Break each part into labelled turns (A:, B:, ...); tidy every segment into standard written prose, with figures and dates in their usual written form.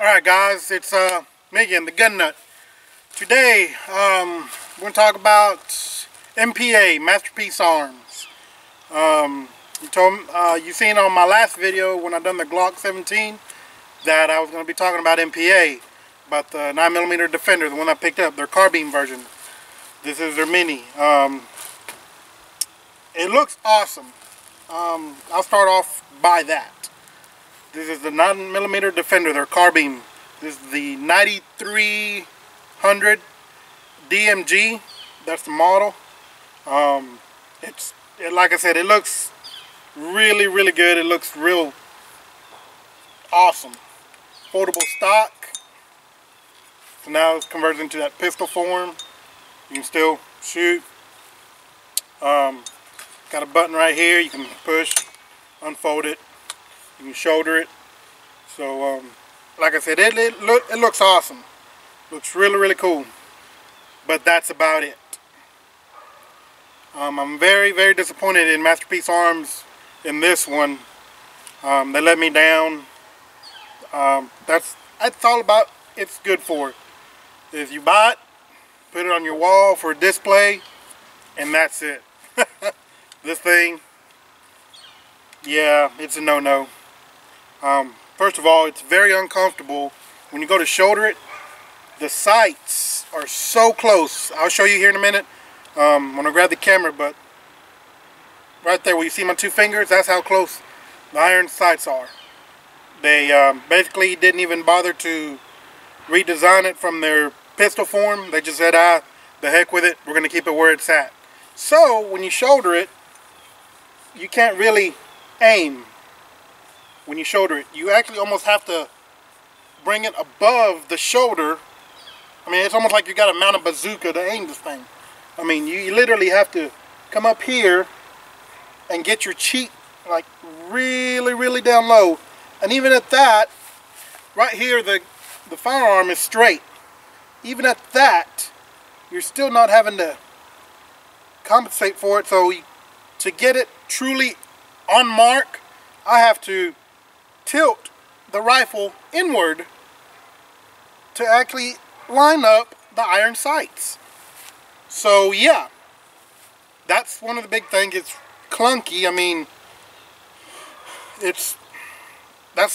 A: Alright guys, it's me again, the Gun Nut. Today, we're going to talk about MPA, Masterpiece Arms. You seen on my last video when I done the Glock 17 that I was going to be talking about MPA, about the 9mm Defender, the one I picked up, their Carbine version. This is their Mini. It looks awesome. I'll start off by that. This is the 9mm Defender, their Carbine. This is the 9300 DMG. That's the model. Like I said, it looks really, really good. It looks real awesome. Foldable stock. So now it's converted into that pistol form. You can still shoot. Got a button right here. You can push, unfold it. You can shoulder it. So, like I said, it looks awesome. Looks really, really cool. But that's about it. I'm very, very disappointed in Masterpiece Arms in this one. They let me down. That's all about it's good for. If you buy it, put it on your wall for a display, and that's it. This thing, yeah, it's a no-no. First of all, it's very uncomfortable. When you go to shoulder it, the sights are so close. I'll show you here in a minute when I grab the camera, but right there where you see my two fingers, that's how close the iron sights are. They basically didn't even bother to redesign it from their pistol form. They just said, the heck with it, we're going to keep it where it's at. So when you shoulder it, you can't really aim. When you shoulder it, you actually almost have to bring it above the shoulder. I mean, it's almost like you got to mount a bazooka to aim this thing. I mean, you literally have to come up here and get your cheek like really, really down low. And even at that, right here, the firearm is straight. Even at that, you're still not having to compensate for it. So to get it truly on mark, I have to tilt the rifle inward to actually line up the iron sights. So yeah, that's one of the big things. It's clunky. I mean, that's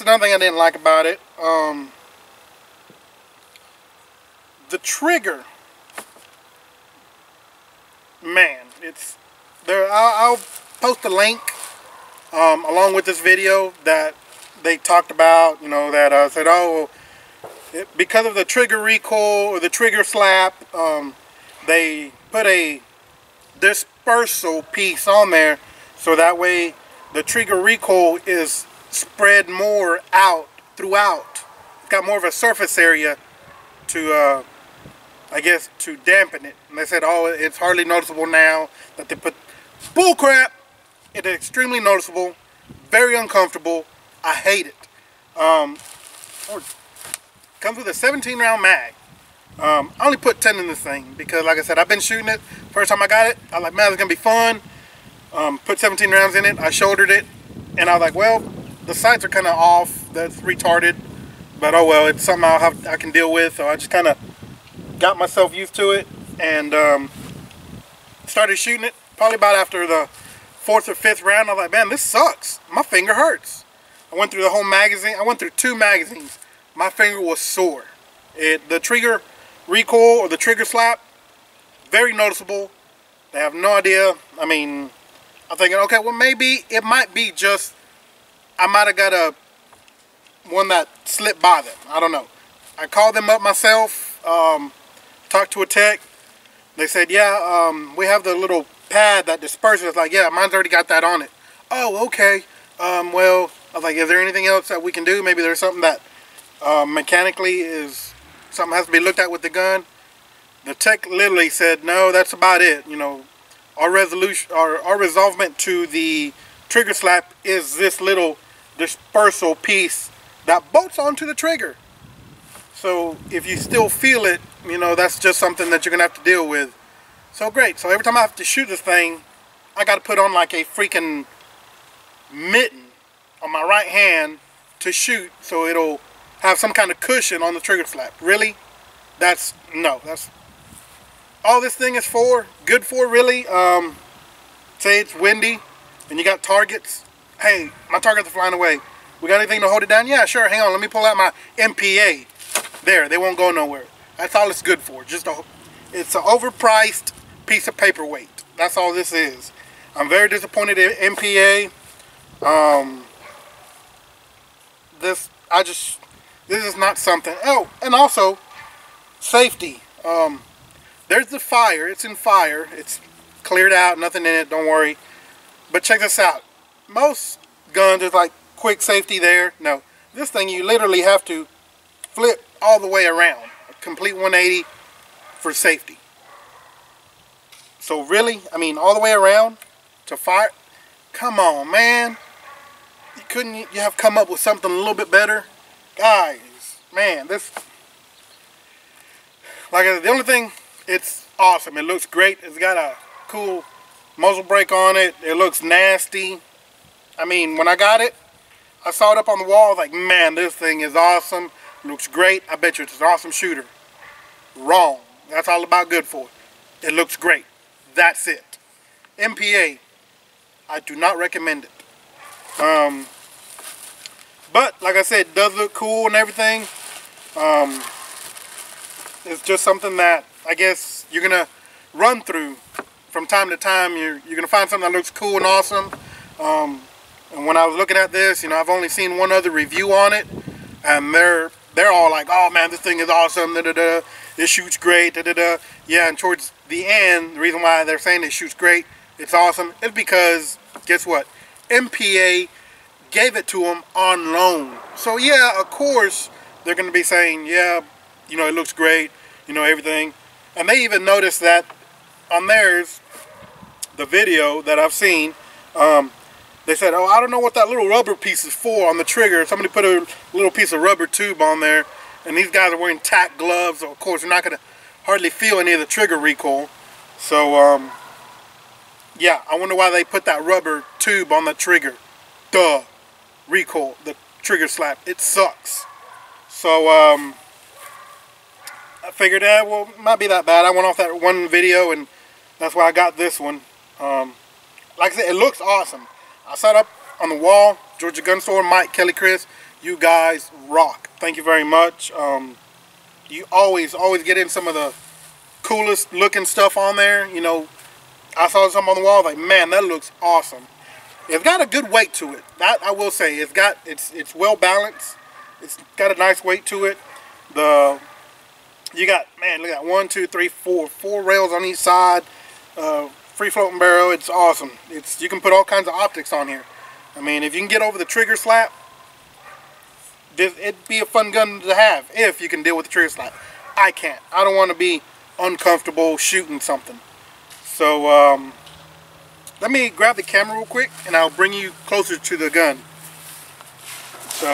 A: another thing I didn't like about it. The trigger, man, it's there. I'll post a link along with this video that they talked about, you know, that said, oh, because of the trigger recoil or the trigger slap, they put a dispersal piece on there so that way the trigger recoil is spread more out throughout. It's got more of a surface area to, I guess, to dampen it. And they said, oh, it's hardly noticeable now that they put bullcrap. It is extremely noticeable, very uncomfortable. I hate it. Comes with a 17-round mag. I only put 10 in this thing because, like I said, I've been shooting it. First time I got it, I was like, man, it's gonna be fun. Put 17 rounds in it. I shouldered it, and I was like, well, the sights are kind of off. That's retarded, but oh well, it's something I can deal with. So I just kind of got myself used to it and started shooting it. Probably about after the 4th or 5th round, I was like, man, this sucks. My finger hurts. I went through the whole magazine. I went through 2 magazines. My finger was sore. The trigger recoil or the trigger slap, very noticeable. They have no idea. I mean, I'm thinking, okay, well, maybe it might be just, I might have got one that slipped by them. I don't know. I called them up myself, talked to a tech. They said, yeah, we have the little pad that disperses. Like, yeah, mine's already got that on it. Oh, okay. Well, I was like, is there anything else that we can do? Maybe there's something that mechanically something has to be looked at with the gun. The tech literally said, no, that's about it. You know, our resolvement to the trigger slap is this little dispersal piece that bolts onto the trigger. So if you still feel it, you know, that's just something that you're gonna have to deal with. So great. So every time I have to shoot this thing, I got to put on like a freaking mitten on my right hand to shoot, so it'll have some kind of cushion on the trigger slap. Really? That's all this thing is for, good for, really. Say it's windy and you got targets. Hey, my targets are flying away. We got anything to hold it down? Yeah, sure. Hang on, let me pull out my MPA. There, they won't go nowhere. That's all it's good for. It's an overpriced piece of paperweight. That's all this is. I'm very disappointed in MPA. This is not something. Oh, and also safety. There's the fire. It's in fire. It's cleared out. Nothing in it. Don't worry. But check this out. Most guns is like quick safety there. No, this thing you literally have to flip all the way around, a complete 180 for safety. So really, I mean, all the way around to fire. Come on, man. You have come up with something a little bit better, guys? Man, this, like I said, the only thing, it's awesome. It looks great. It's got a cool muzzle brake on it. It looks nasty. I mean, when I got it, I saw it up on the wall. Like, man, this thing is awesome. It looks great. I bet you it's an awesome shooter. Wrong. That's all about good for it. It looks great. That's it. MPA, I do not recommend it. But like I said, it does look cool and everything. It's just something that I guess you're gonna run through from time to time. You're gonna find something that looks cool and awesome. And when I was looking at this, you know, I've only seen one other review on it, and they're all like, "Oh man, this thing is awesome. Da da da. It shoots great. Da da da." Yeah, and towards the end, the reason why they're saying it shoots great, it's awesome, is because guess what? MPA gave it to them on loan. So yeah, of course they're going to be saying, yeah, you know, it looks great, you know, everything. And they even noticed that on theirs, the video that I've seen, they said, oh, I don't know what that little rubber piece is for on the trigger. Somebody put a little piece of rubber tube on there, and these guys are wearing tack gloves, so of course you're not going to hardly feel any of the trigger recoil. So yeah, I wonder why they put that rubber tube on the trigger. Duh. Recoil, the trigger slap, it sucks. So I figured, well, it might be that bad. I went off that one video, and that's why I got this one. Like I said, it looks awesome. I set up on the wall. Georgia Gun Store, Mike, Kelly, Chris, you guys rock. Thank you very much. You always get in some of the coolest looking stuff on there. You know, I saw something on the wall, like, man, that looks awesome. It's got a good weight to it. That I will say. It's well balanced. It's got a nice weight to it. You got, man, look at 1, 2, 3, 4 rails on each side. Free floating barrel. It's awesome. You can put all kinds of optics on here. I mean, if you can get over the trigger slap, it'd be a fun gun to have if you can deal with the trigger slap. I can't. I don't want to be uncomfortable shooting something. So let me grab the camera real quick, and I'll bring you closer to the gun. So,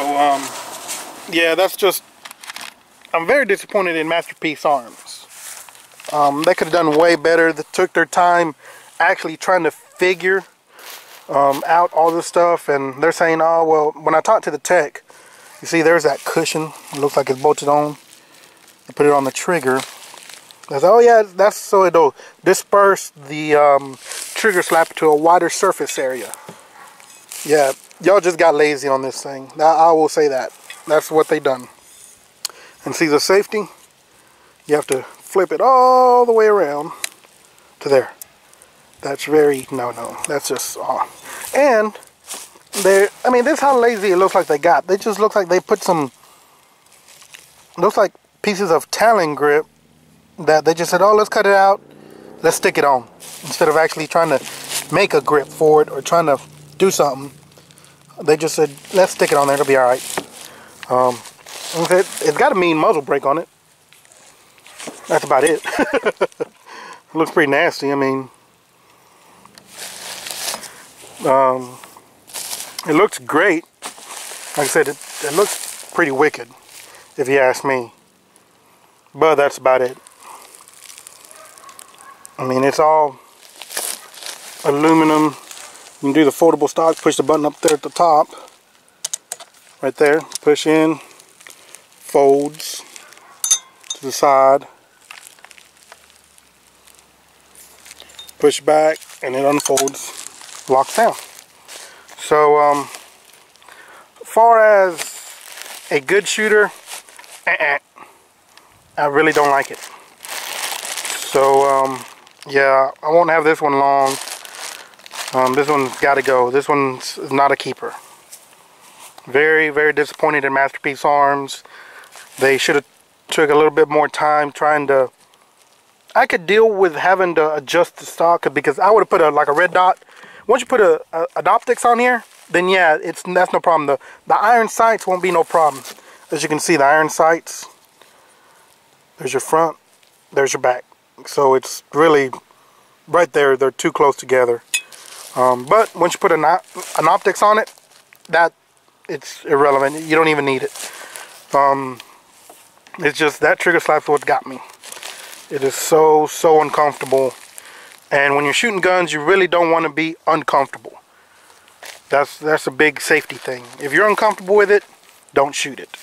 A: yeah, that's just, I'm very disappointed in Msrp Arms. They could have done way better. They took their time actually trying to figure out all this stuff, and they're saying, oh, well, when I talked to the tech, you see there's that cushion. It looks like it's bolted on. They put it on the trigger. I said, oh yeah, that's so it'll disperse the trigger slap to a wider surface area. Yeah, y'all just got lazy on this thing. I will say that. That's what they done. And see the safety? You have to flip it all the way around to there. That's very, no, that's just, and I mean, this is how lazy it looks like they got. They just look like they put some, looks like pieces of Talon grip that they just said, oh, let's cut it out, let's stick it on, instead of actually trying to make a grip for it or trying to do something. They just said, let's stick it on there, it'll be alright. It's got a mean muzzle brake on it. That's about it. It looks pretty nasty. I mean, it looks great. Like I said, it looks pretty wicked, if you ask me. But that's about it. I mean, it's all aluminum. You can do the foldable stock, push the button up there at the top. Right there, push in, folds to the side, push back, and it unfolds, locks down. So as far as a good shooter, I really don't like it. So yeah, I won't have this one long. This one's got to go. This one's not a keeper. Very, very disappointed in Masterpiece Arms. They should have took a little bit more time trying to... I could deal with having to adjust the stock because I would have put like a red dot. Once you put an optics on here, then yeah, that's no problem. The iron sights won't be no problem. As you can see, the iron sights, there's your front, there's your back. So it's really right there. They're too close together. But once you put an optics on it, it's irrelevant. You don't even need it. It's just that trigger slap's what got me. It is so uncomfortable. And when you're shooting guns, you really don't want to be uncomfortable. That's a big safety thing. If you're uncomfortable with it, don't shoot it.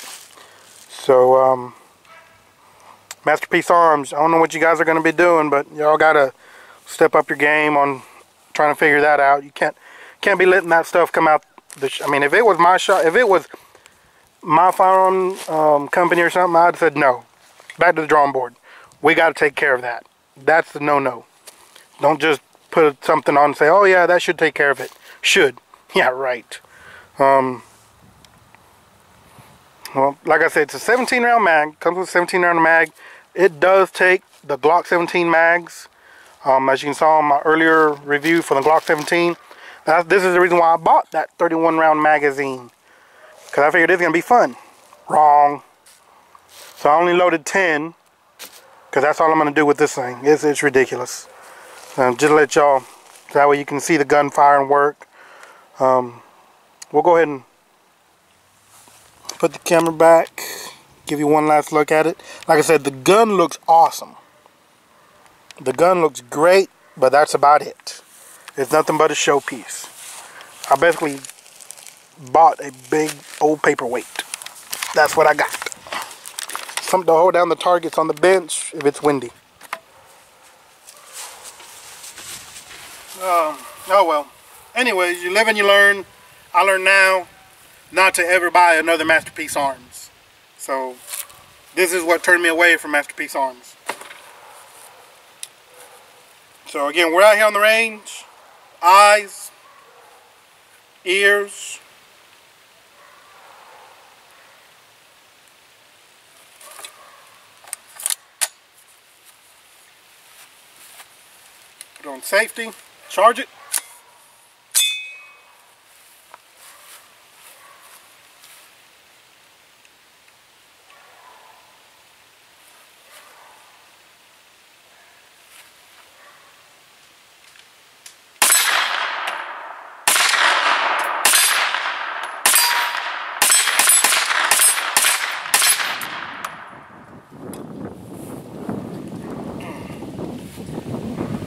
A: So Masterpiece Arms, I don't know what you guys are going to be doing, but y'all got to step up your game on trying to figure that out. You can't be letting that stuff come out. I mean, if it was my shot, if it was my firearm company or something, I'd have said no. Back to the drawing board. We got to take care of that. That's the no-no. Don't just put something on and say, oh yeah, that should take care of it. Should. Yeah, right. Well, like I said, it's a 17 round mag. Comes with a 17 round mag. It does take the Glock 17 mags. As you can saw in my earlier review for the Glock 17. This is the reason why I bought that 31 round magazine. Because I figured it's going to be fun. Wrong. So I only loaded 10. Because that's all I'm going to do with this thing. It's ridiculous. Just to let y'all, that way you can see the gunfire and work. We'll go ahead and put the camera back. Give you one last look at it. Like I said, the gun looks awesome. The gun looks great, but that's about it. It's nothing but a showpiece. I basically bought a big old paperweight. That's what I got. Something to hold down the targets on the bench if it's windy. Oh well. Anyways, you live and you learn. I learned now not to ever buy another Masterpiece Arms. So this is what turned me away from Masterpiece Arms. So again, we're out here on the range. Eyes, ears, put it on safety, charge it.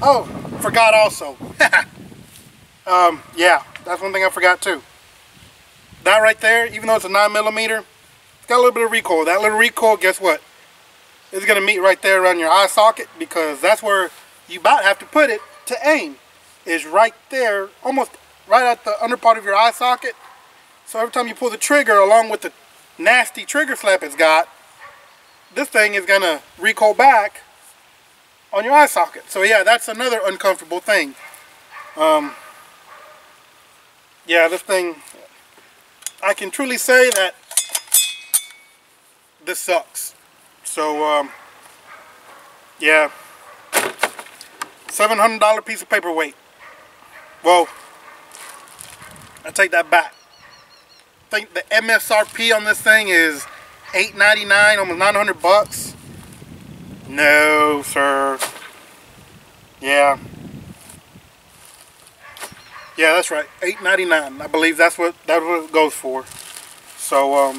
A: Oh, forgot also. Yeah, that's one thing I forgot too. That right there, even though it's a 9mm, it's got a little bit of recoil. That little recoil, guess what? It's going to meet right there around your eye socket, because that's where you about have to put it to aim. Is right there, almost right at the under part of your eye socket. So every time you pull the trigger, along with the nasty trigger slap it's got, this thing is going to recoil back on your eye socket. So yeah, that's another uncomfortable thing. Yeah, this thing, I can truly say that this sucks. So yeah, $700 piece of paperweight. Well, I take that back. I think the MSRP on this thing is $8.99, almost 900 bucks. No, sir. Yeah. Yeah, that's right. $8.99. I believe that's what it goes for. So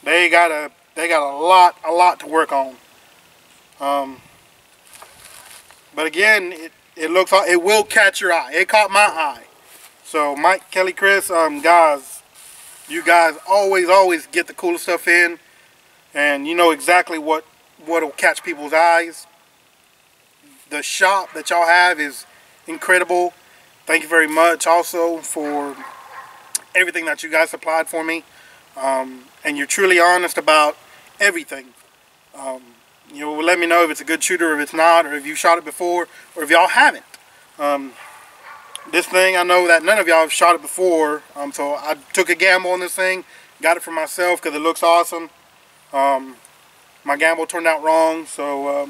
A: they got a lot to work on. But again, it will catch your eye. It caught my eye. So Mike, Kelly, Chris, guys, You guys always get the coolest stuff in, and you know exactly what'll catch people's eyes. The shop that y'all have is incredible. Thank you very much also for everything that you guys supplied for me. And you're truly honest about everything. You know, let me know if it's a good shooter or if it's not, or if you shot it before, or if y'all haven't. This thing, I know that none of y'all have shot it before, so I took a gamble on this thing, got it for myself because it looks awesome. My gamble turned out wrong, so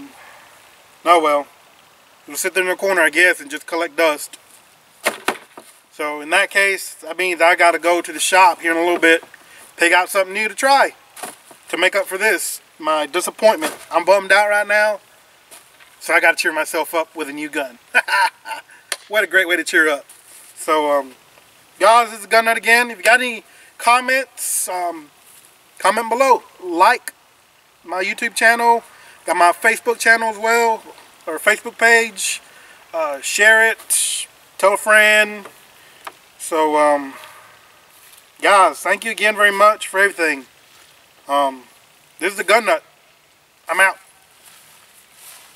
A: oh well. It'll sit there in the corner, I guess, and just collect dust. So in that case, that means I got to go to the shop here in a little bit, pick out something new to try to make up for this, my disappointment. I'm bummed out right now, so I got to cheer myself up with a new gun. What a great way to cheer up. So, guys, this is Gun Nut again. If you got any comments, comment below. Like my YouTube channel. Got my Facebook channel as well, or Facebook page. Share it. Tell a friend. So, guys, thank you again very much for everything. This is the Gun Nut. I'm out.